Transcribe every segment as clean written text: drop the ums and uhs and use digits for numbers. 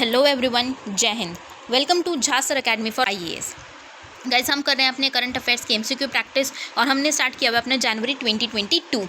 Hello everyone, जय हिंद। Welcome to Jha sir academy for IAS. Guys, हम कर रहे हैं अपने करंट अफेयर्स की एमसीक्यू प्रैक्टिस और हमने स्टार्ट किया हुआ अपना जनवरी 2022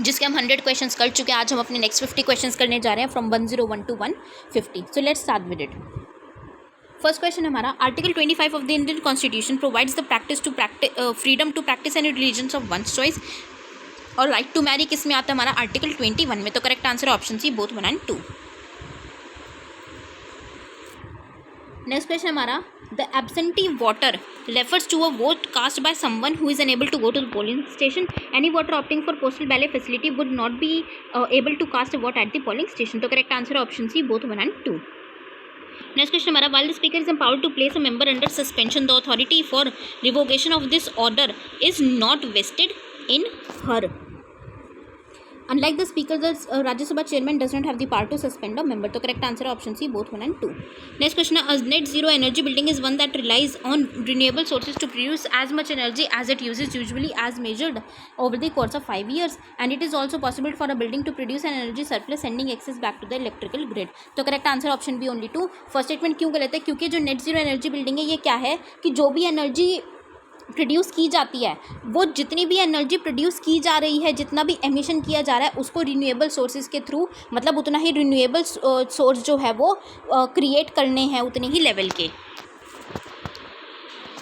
जिसके हम 100 क्वेश्चंस कर चुके हैं। आज हम अपने नेक्स्ट 50 क्वेश्चंस करने जा रहे हैं from 101 to 150। So let's start with it. First question हमारा, article 25 of the Indian constitution provides the freedom to practise any religions of one's choice. और राइट टू मैरी किस में आता है? हमारा आर्टिकल 21 में। तो correct answer option C, both 1 and 2। Next question हमारा, the absentee voter refers to a vote cast by someone who is unable to go to the polling station. Any voter opting for postal ballot facility would not be able to cast a vote at the polling station. तो correct answer option C, both 1 and 2। Next question हमारा, while the speaker is empowered to place a member under suspension, the authority for revocation of this order is not vested in her. Unlike the speaker, the Rajya Sabha chairman does not have the power to suspend a member. तो correct answer option C, both 1 and 2. Next question, a net zero energy building is one that relies on renewable sources to produce as much energy as it uses, usually as measured over the course of 5 years. And it is also possible for a building to produce an energy surplus, sending excess back to the electrical grid. तो correct answer option B, only 2. First statement क्यों गलत है? क्योंकि जो net zero energy building है, ये क्या है कि जो भी एनर्जी प्रोड्यूस की जाती है, वो जितनी भी एनर्जी प्रोड्यूस की जा रही है, जितना भी एमिशन किया जा रहा है, उसको रिन्यूएबल सोर्सेज के थ्रू, मतलब उतना ही रिन्यूएबल सोर्स जो है वो क्रिएट करने हैं उतने ही लेवल के।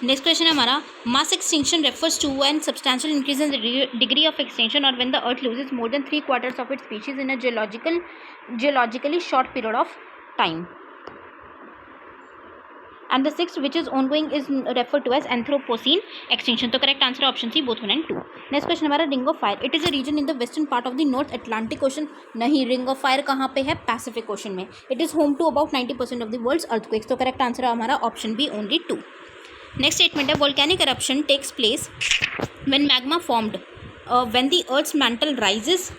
नेक्स्ट क्वेश्चन है हमारा, mass extinction refers to an substantial increase in the degree of extension और when the earth loses more than 3/4 of its species in a geologically short period of time. And the sixth, which is ongoing, is referred to as Anthropocene extinction. तो correct answer option C, both 1 and 2. Next question हमारा, Ring of Fire. It is a region in the western part of the North Atlantic Ocean. नहीं, Ring of Fire कहाँ पे है? Pacific Ocean में. It is home to about 90% of the world's earthquakes. तो correct answer हमारा option B, only 2. Next statement है, volcanic eruption takes place when magma formed when the Earth's mantle rises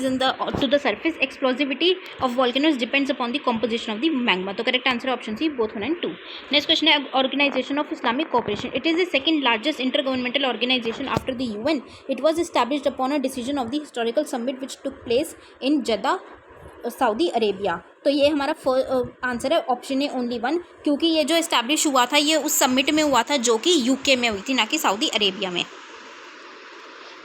in the to the surface. Explosivity of volcanoes depends upon the composition of the magma. तो correct answer option C, both 1 and 2. Next question है, Organization of Islamic Cooperation. It is the second largest intergovernmental organization after the UN. It was established upon a decision of the historical summit which took place in Jeddah, Saudi Arabia. तो ये हमारा answer है, option A, only 1, क्योंकि ये जो establish हुआ था ये उस समिट में हुआ था जो कि यूके में हुई थी, ना कि सऊदी अरेबिया में।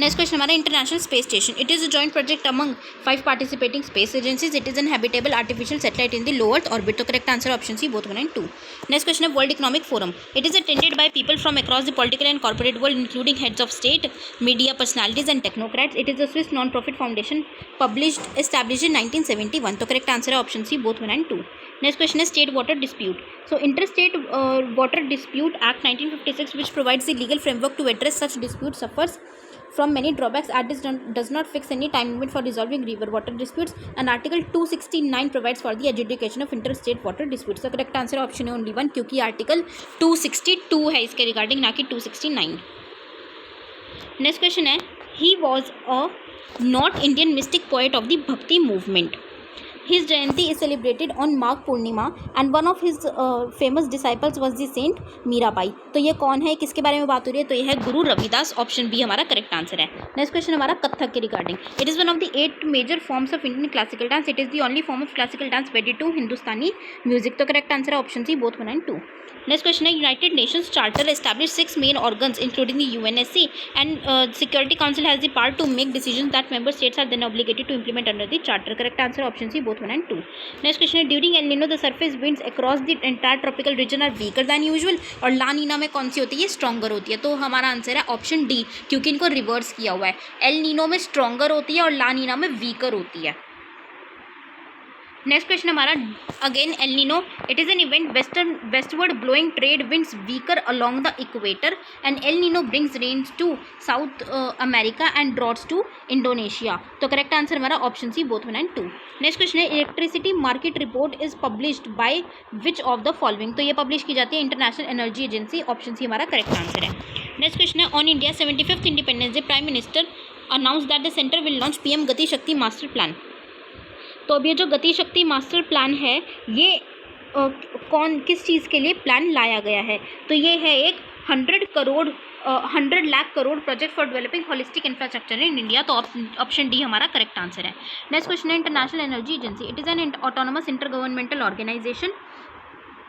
नेक्स्ट क्वेश्चन हमारा, international space station. It is a joint project among 5 participating space agencies. It is an habitable artificial satellite in the low earth orbit. तो correct answer option C, both 1 and 2. Next question है, world economic forum. It is attended by people from across the political and corporate world including heads of state, media personalities and technocrats. It is a Swiss non profit foundation established in 1971. तो correct answer है option C, both 1 and 2. Next question है, state water dispute. So Interstate Water Dispute Act 1956, which provides the legal framework to address such disputes, suffers from many drawbacks as it does not fix any time limit for resolving river water disputes, and Article 269 provides for the adjudication of interstate water disputes. So correct answer option है only 1, क्योंकि article 262 है इसके regarding, ना कि 269. Next question है, he was a North Indian mystic poet of the Bhakti movement. His Jayanti is celebrated on Magh Purnima and one of his famous disciples was the saint Mirabai. तो ये कौन है, किसके बारे में बात हो रही है? तो ये है गुरु रविदास. ऑप्शन बी हमारा करेक्ट आंसर है. नेक्स्ट क्वेश्चन हमारा, कथक के regarding. It is one of the 8 major forms of Indian classical dance. It is the only form of classical dance wedded to Hindustani music. तो करेक्ट आंसर है option C, both 1 and 2. Next question है, United Nations charter establish 6 main organs including the UNSC and security council has the power to make decisions that member states are then obligated to implement under the charter. Correct answer option C, both 1 and 2. Next question है, during El Nino the surface winds across the entire tropical region are weaker than usual. और La Neena में कौन सी होती है? Stronger होती है. तो हमारा आंसर है ऑप्शन डी, क्योंकि इनको रिवर्स किया हुआ है. एल नीनो में स्ट्रॉन्गर होती है और ला नीना में वीकर होती है. नेक्स्ट क्वेश्चन हमारा, again El Nino. It is an event westward blowing trade winds weaker along the equator and El Nino brings rains to South America and droughts to Indonesia. तो correct answer हमारा option C, both 1 and 2. Next question है, electricity market report is published by which of the following. तो ये publish की जाती है international energy agency. Option C हमारा correct answer है. नेक्स्ट क्वेश्चन है, on India 75th independence day prime minister announce that the centre will launch PM गति शक्ति मास्टर प्लान. तो अब ये जो गति शक्ति मास्टर प्लान है, ये किस चीज़ के लिए प्लान लाया गया है? तो ये है एक 100 crore 100 lakh crore project for developing holistic infrastructure in India. तो ऑप्शन डी हमारा करेक्ट आंसर है। नेक्स्ट क्वेश्चन है international energy agency, it is an autonomous intergovernmental organisation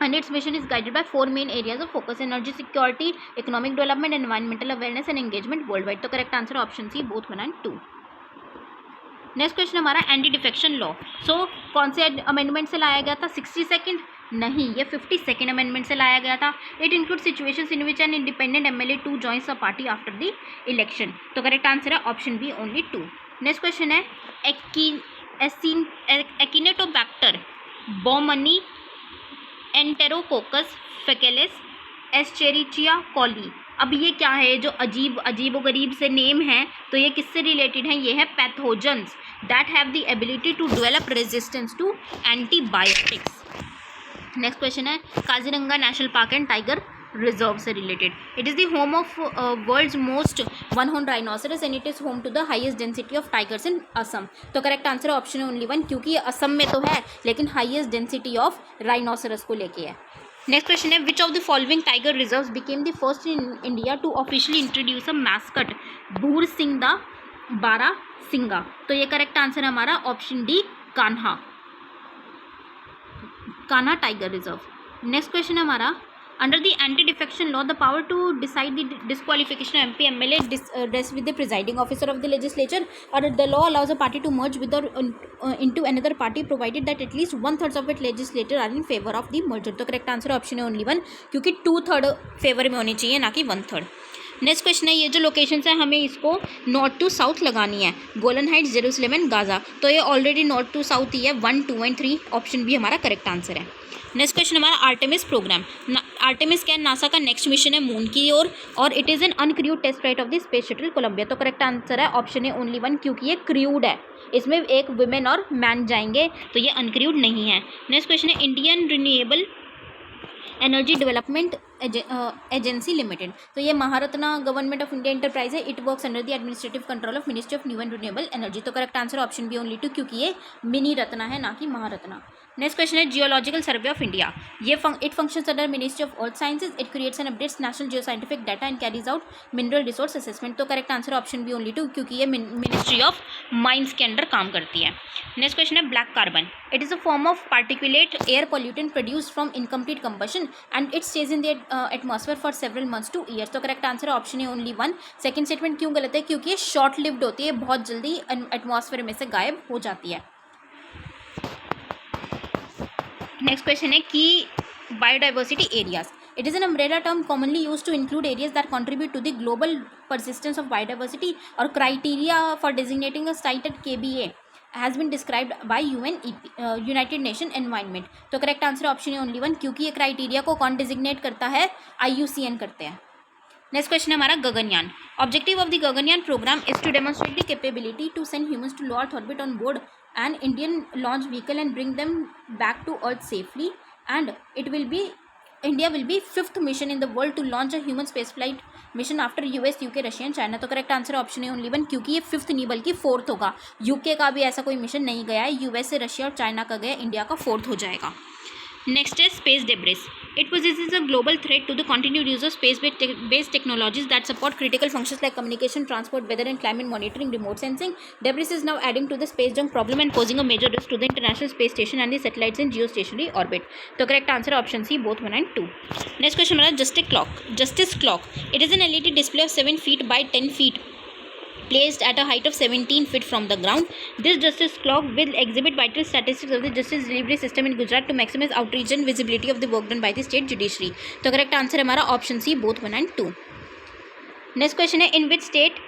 and its mission is guided by 4 main areas of focus: energy security, economic development, environmental awareness and engagement worldwide। तो correct answer option C both 1 and 2। Next question हमारा anti defection law. So कौन से amendment से लाया गया था? 62nd नहीं, ये 52nd अमेंडमेंट से लाया गया था। It include situations in which an independent MLA to joins a party after the election. तो करेक्ट आंसर है option B only 2। Next question है Acinetobacter baumannii Enterococcus faecalis Escherichia coli. अब ये क्या है? जो अजीब गरीब से नेम है, तो ये किससे रिलेटेड है? ये है pathogens that have the ability to develop resistance to antibiotics. Next question है Kaziranga national park and tiger reserve से related. It is the home of world's most one horn rhinoceros and it is home to the highest density of tigers in Assam. तो correct answer है option only 1, क्योंकि ये असम में तो है लेकिन highest density of rhinoceros को लेके है। Next question is which of the following tiger reserves became the first in India to officially introduce a mascot Bhoor Singh the barasingha. तो ये करेक्ट आंसर है हमारा option D Kanha tiger reserve. Next question है हमारा under the anti defection law the power to decide the disqualification of MP MLA rests with the presiding officer of the legislature, or the law allows a party to merge with or into another party provided that at least 1/3 of its legislators are in favor of the merger। तो correct answer option है only 1, क्योंकि 2/3 favour में होनी चाहिए ना कि 1/3। Next question है ये जो लोकेशंस है हमें इसको नॉर्थ टू साउथ लगानी है, Golan Heights, Jerusalem and Gaza. तो ये ऑलरेडी नॉर्थ टू साउथ ही है, 1, 2 एंड 3 ऑप्शन भी हमारा करेक्ट आंसर है। नेक्स्ट क्वेश्चन हमारा आर्टेमिस प्रोग्राम। आर्टेमिस क्या है? नासा का नेक्स्ट मिशन है मून की ओर, और it is an uncrewed test flight of the space shuttle Columbia. तो करेक्ट आंसर है ऑप्शन है ओनली 1, क्योंकि ये क्रूड है, इसमें एक वुमेन और मैन जाएंगे, तो ये अनक्रूड नहीं है। नेक्स्ट क्वेश्चन है Indian renewable energy development agency limited. तो ये Maharatna government of India enterprise है। It works under the administrative control of ministry of new and renewable energy. तो correct answer option B only 2, क्योंकि ये मिनी रत्ना है ना कि महारत्ना। नेक्स्ट क्वेश्चन है जियोलॉजिकल सर्वे ऑफ इंडिया। ये it functions under ministry of earth sciences. It creates and updates national Jio scientific data and carries out mineral resource assessment. तो correct answer option B only 2, क्योंकि ये ministry of mines के under काम करती है। Next question है black carbon. It is a form of particulate air pollutant produced from incomplete combustion and it stays in the atmosphere for several months to years. तो correct answer है option है only 1। Second statement क्यों गलत है? क्योंकि ये short lived होती है, बहुत जल्दी एटमॉस्फेयर में से गायब हो जाती है। नेक्स्ट क्वेश्चन है कि biodiversity areas. It is an umbrella term commonly used to include areas that contribute to the global persistence of biodiversity, or criteria for designating a site at KBA has been described by United Nations Environment। तो correct answer option है only 1, क्योंकि ये criteria को कौन designate करता है? IUCN करते हैं। नेक्स्ट क्वेश्चन है हमारा Gaganyaan. Objective of the Gaganyaan programme is to demonstrate the capability to send humans to low earth orbit on board an Indian launch vehicle and bring them back to Earth safely, and India will be 5th mission in the world to launch a human spaceflight mission after US, UK, Russia and China। तो correct answer option है only 1, क्योंकि ये 5th नहीं बल्कि 4th होगा। UK का भी ऐसा कोई मिशन नहीं गया है, US से रशिया और चाइना का गया, इंडिया का 4th हो जाएगा। नेक्स्ट है space debris. It possesses a global threat to the continued use of space-based technologies that support critical functions like communication, transport, weather and climate monitoring, remote sensing. Debris is now adding to the space junk problem and posing a major risk to the International Space Station and the satellites in geostationary orbit। तो correct answer option C both 1 and 2। Next question हमारा justice clock. It is an LED display of 7 feet by 10 feet placed at a height of 17 feet from the ground. This justice clock will exhibit vital statistics of the justice delivery system in Gujarat to maximize outreach and visibility of the work done by the state judiciary। तो correct answer हमारा option C both 1 and 2। Next question है in which state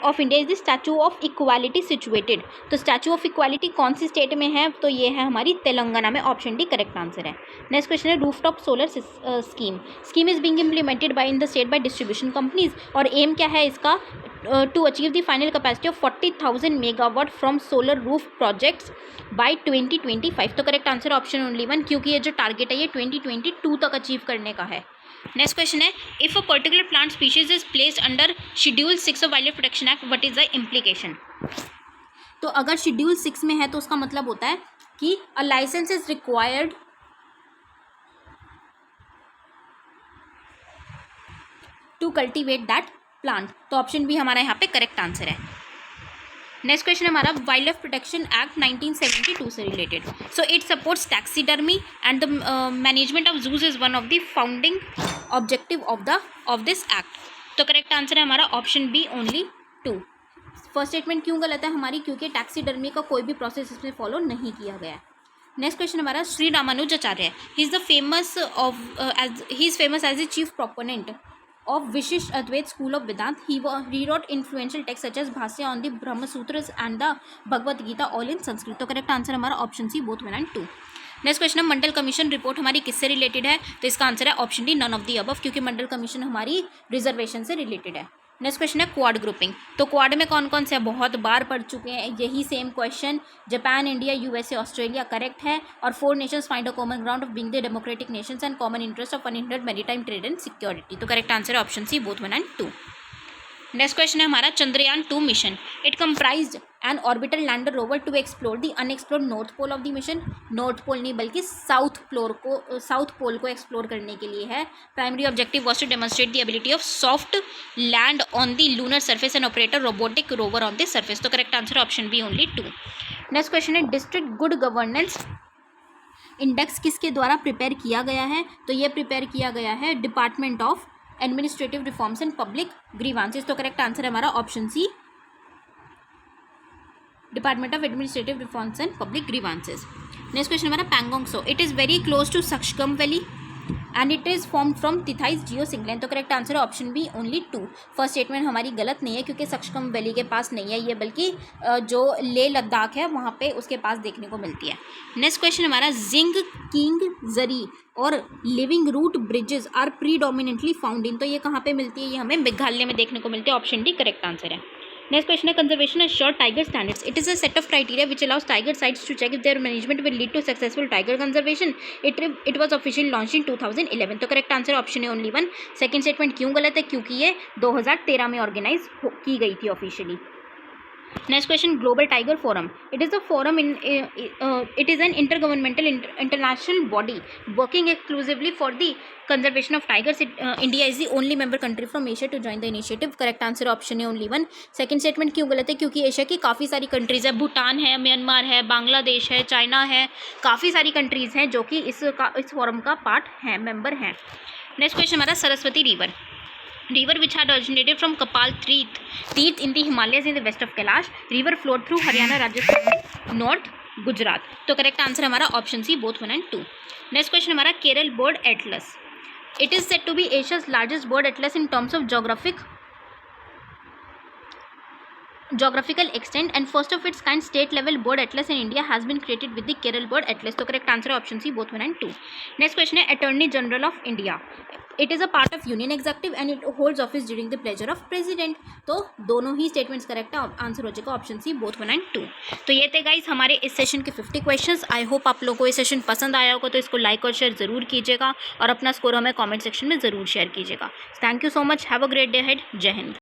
of India is the statue of equality situated. तो statue of equality कौन सी state में है? तो ये है हमारी तेलंगाना में, ऑप्शन डी करेक्ट आंसर है। नेक्स्ट क्वेश्चन है rooftop solar scheme is being implemented by in the state by distribution companies, और एम क्या है इसका? To achieve the final capacity of 40,000 megawatt from solar roof projects by 2025। तो correct answer option only 1, क्योंकि ये जो target है ये 2022 तक अचीव करने का है। नेक्स्ट क्वेश्चन है if a particular plant species is placed under schedule 6 of wild life protection act, what is the implication? तो अगर शेड्यूल 6 में है तो उसका मतलब होता है कि a licence is required to cultivate that plant. तो ऑप्शन बी हमारा यहाँ पे करेक्ट आंसर है। नेक्स्ट क्वेश्चन हमारा वाइल्ड लाइफ प्रोटेक्शन एक्ट 1972 से रिलेटेड। So it supports taxidermy and the management of zoos is one of the founding objective of this act. तो correct answer है हमारा option B only 2। First statement क्यों गलत है हमारी, क्योंकि टैक्सीडर्मी का कोई भी प्रोसेस इसमें फॉलो नहीं किया गया है। नेक्स्ट क्वेश्चन हमारा Shri Ramanujacharya, he is famous as the chief proponent of Vishish Advait School of Vedanta. He wrote influential texts such as Bhasya on the Brahma Sutras and the Bhagavad Gita, all in Sanskrit. तो correct answer हमारा option C both 1 and 2। Next question है Mandal commission report हमारी किससे related है, तो इसका answer है option D none of the above, क्योंकि मंडल कमीशन हमारी रिजर्वेशन से रिलेटेड है। नेक्स्ट क्वेश्चन है क्वाड ग्रुपिंग। तो क्वाड में कौन कौन से बहुत बार पढ़ चुके हैं यही same question, Japan, India, USA, Australia correct है, और 4 nations find a common ground of being the democratic nations and common interest of unhindered maritime trade and security. तो करेक्ट आंसर है option C both 1 and 2। Next question है हमारा Chandrayaan 2 mission, it comprised an orbital lander rover to explore the unexplored north pole of the mission. North pole नहीं बल्कि south pole को explore करने के लिए है। Primary objective was to demonstrate the ability of soft land on the lunar surface and operator robotic rover on the surface. तो correct answer option B only 2। Next question है district good governance index किसके द्वारा prepare किया गया है, तो ये prepare किया गया है department of administrative reforms and public grievances. तो करेक्ट आंसर है हमारा option C department of administrative reforms and public grievances. Next question हमारा Pangong Tso, it is very close to सक्शकम valley and it is form from Tethys geosyncline. तो correct answer है option B only 2। First statement हमारी गलत नहीं है, क्योंकि सक्शकम valley के पास नहीं है ये, बल्कि जो ले लद्दाख है वहाँ पे उसके पास देखने को मिलती है। नेक्स्ट क्वेश्चन हमारा जिंग किंग जरी और living root bridges are predominantly found in. तो ये कहाँ पे मिलती है, ये हमें मेघालय में देखने को मिलती है। ऑप्शन डी करेक्ट आंसर है। नेक्स्ट क्वेश्चन है conservation assured tiger standards, it is a set of criteria which allows tiger sites to check if their management will lead to successful tiger conservation. It was officially launch in 2011। तो correct answer option है only 1। Second statement क्यों गलत है, क्योंकि ये 2013 में organise की गई थी officially. Next question global tiger forum, it is a forum it is an intergovernmental international body working exclusively for the conservation of tigers. India is the only member country from Asia to join the initiative. Correct answer option है only 1। Second statement क्यों गलत है, क्योंकि Asia की काफ़ी सारी countries है, भूटान है, म्यांमार है, बांग्लादेश है, चाइना है, काफ़ी सारी कंट्रीज़ हैं जो कि इस फोरम का पार्ट हैं, मेंबर हैं। नेक्स्ट क्वेश्चन हमारा Saraswati river which had originated from Kapal Tirth in the Himalayas in the west of Kailash. River flowed through Haryana, Rajasthan, North Gujarat. तो करेक्ट आंसर हमारा option C both 1 and 2। Next question हमारा Kerala bird atlas, it is said to be Asia's largest bird atlas in terms of geographical extent and first of its kind state level bird atlas in India has been created with the Kerala bird atlas। तो correct answer है option C both 1 and 2। Next question है attorney general of India, it is a part of union executive and it holds office during the pleasure of president. तो दोनों ही statements correct है, answer हो जाएगा option C both 1 and 2। तो ये थे गाइस हमारे इस सेशन के 50 क्वेश्चंस। आई होप आप लोगों को ये सेशन पसंद आया होगा, तो इसको लाइक और शेयर जरूर कीजिएगा और अपना स्कोर हमें कॉमेंट सेक्शन में ज़रूर शेयर कीजिएगा। Thank you so much, have a great day head, जय हिंद।